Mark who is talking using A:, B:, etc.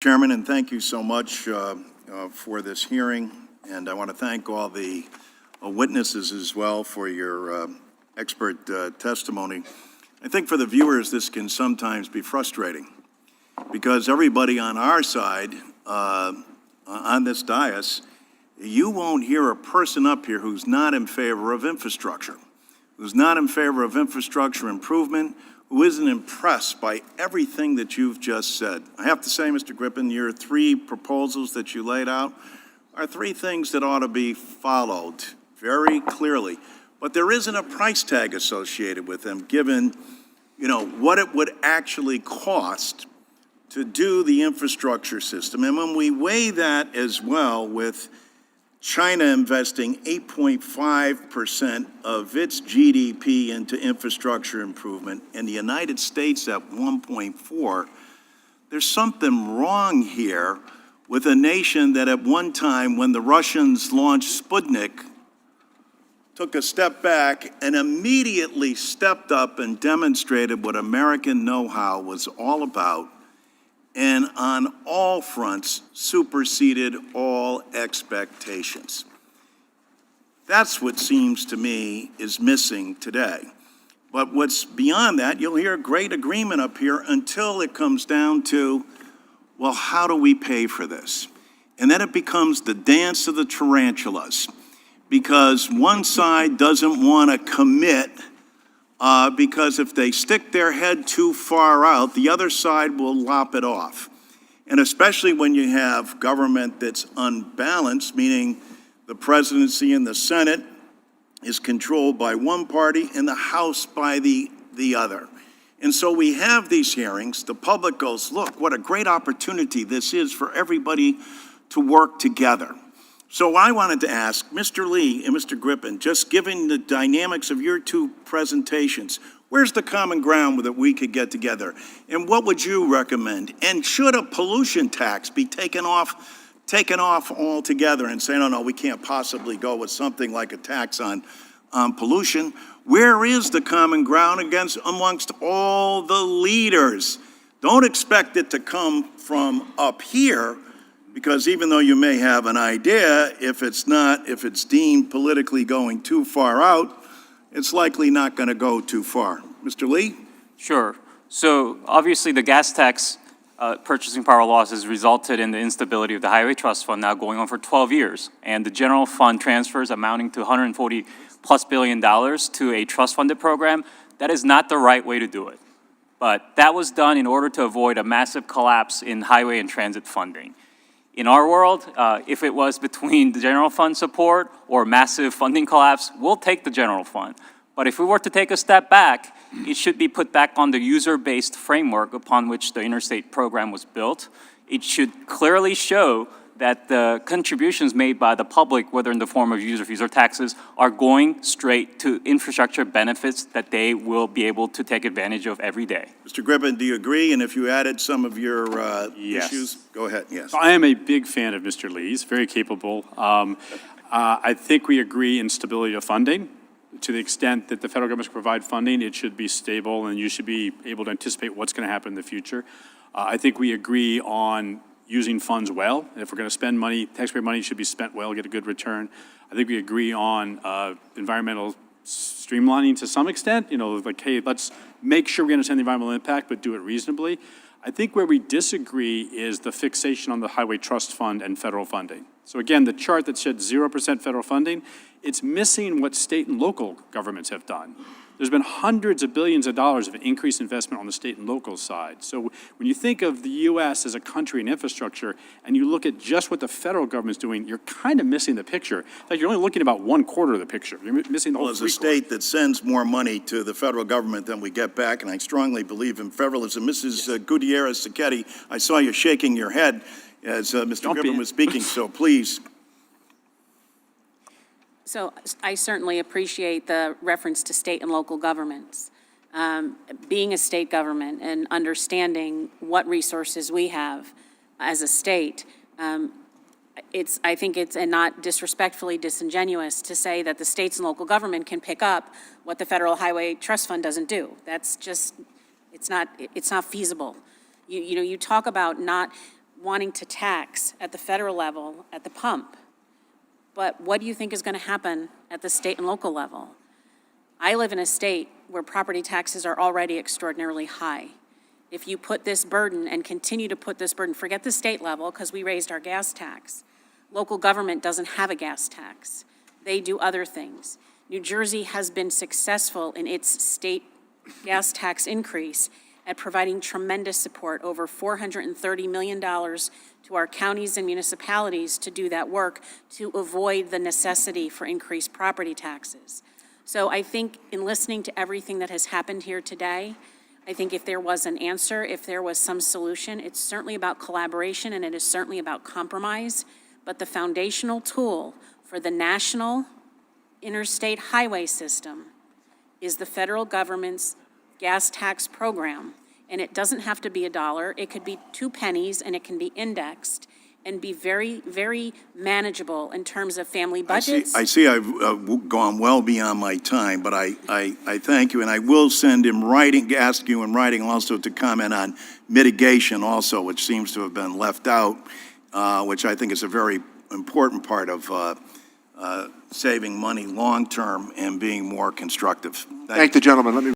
A: Chairman, and thank you so much for this hearing. And I want to thank all the witnesses as well for your expert testimony. I think for the viewers, this can sometimes be frustrating because everybody on our side, on this dais, you won't hear a person up here who's not in favor of infrastructure, who's not in favor of infrastructure improvement, who isn't impressed by everything that you've just said. I have to say, Mr. Griffin, your three proposals that you laid out are three things that ought to be followed very clearly. But there isn't a price tag associated with them, given, what it would actually cost to do the infrastructure system. And when we weigh that as well with China investing 8.5% of its GDP into infrastructure improvement and the United States at 1.4%, there's something wrong here with a nation that at one time, when the Russians launched Sputnik, took a step back and immediately stepped up and demonstrated what American know-how was all about, and on all fronts superseded all expectations. That's what seems to me is missing today. But what's beyond that, you'll hear great agreement up here until it comes down to, well, how do we pay for this? And then it becomes the dance of the tarantulas, because one side doesn't want to commit because if they stick their head too far out, the other side will lop it off. And especially when you have government that's unbalanced, meaning the presidency and the Senate is controlled by one party and the House by the other. And so we have these hearings. The public goes, look, what a great opportunity this is for everybody to work together. So I wanted to ask Mr. Lee and Mr. Griffin, just given the dynamics of your two presentations, where's the common ground that we could get together? And what would you recommend? And should a pollution tax be taken off altogether and say, no, we can't possibly go with something like a tax on pollution? Where is the common ground amongst all the leaders? Don't expect it to come from up here, because even though you may have an idea, if it's deemed politically going too far out, it's likely not going to go too far. Mr. Lee?
B: Sure. So obviously the gas tax purchasing power loss has resulted in the instability of the Highway Trust Fund now going on for 12 years. And the general fund transfers amounting to $140+ billion to a trust funded program, that is not the right way to do it. But that was done in order to avoid a massive collapse in highway and transit funding. In our world, if it was between the general fund support or massive funding collapse, we'll take the general fund. But if we were to take a step back, it should be put back on the user-based framework upon which the interstate program was built. It should clearly show that the contributions made by the public, whether in the form of user fees or taxes, are going straight to infrastructure benefits that they will be able to take advantage of every day.
A: Mr. Griffin, do you agree? And if you added some of your
C: Yes.
A: issues, go ahead. Yes.
C: I am a big fan of Mr. Lee's, very capable. I think we agree in stability of funding. To the extent that the federal government can provide funding, it should be stable, and you should be able to anticipate what's going to happen in the future. I think we agree on using funds well. If we're going to spend money, taxpayer money should be spent well, get a good return. I think we agree on environmental streamlining to some extent. Like, hey, let's make sure we understand the environmental impact, but do it reasonably. I think where we disagree is the fixation on the Highway Trust Fund and federal funding. So again, the chart that said 0% federal funding, it's missing what state and local governments have done. There's been hundreds of billions of dollars of increased investment on the state and local side. So when you think of the U.S. as a country and infrastructure, and you look at just what the federal government's doing, you're kind of missing the picture. In fact, you're only looking at about 1/4 of the picture. You're missing the whole
A: As a state that sends more money to the federal government than we get back, and I strongly believe in federalism. Mrs. Gutierrez-Sacchetti, I saw you shaking your head as Mr. Griffin was speaking, so please.
D: So I certainly appreciate the reference to state and local governments. Being a state government and understanding what resources we have as a state, I think it's, and not disrespectfully disingenuous, to say that the states and local government can pick up what the Federal Highway Trust Fund doesn't do. That's just, it's not feasible. You talk about not wanting to tax at the federal level at the pump. But what do you think is going to happen at the state and local level? I live in a state where property taxes are already extraordinarily high. If you put this burden and continue to put this burden, forget the state level because we raised our gas tax. Local government doesn't have a gas tax. They do other things. New Jersey has been successful in its state gas tax increase at providing tremendous support, over $430 million to our counties and municipalities to do that work to avoid the necessity for increased property taxes. So I think in listening to everything that has happened here today, I think if there was an answer, if there was some solution, it's certainly about collaboration and it is certainly about compromise. But the foundational tool for the national interstate highway system is the federal government's gas tax program. And it doesn't have to be $1. It could be 2 pennies and it can be indexed and be very, very manageable in terms of family budgets.
A: I see I've gone well beyond my time, but I thank you, and I will send in writing, ask you in writing also to comment on mitigation also, which seems to have been left out, which I think is a very important part of saving money long-term and being more constructive.
E: Thank the gentleman. Let me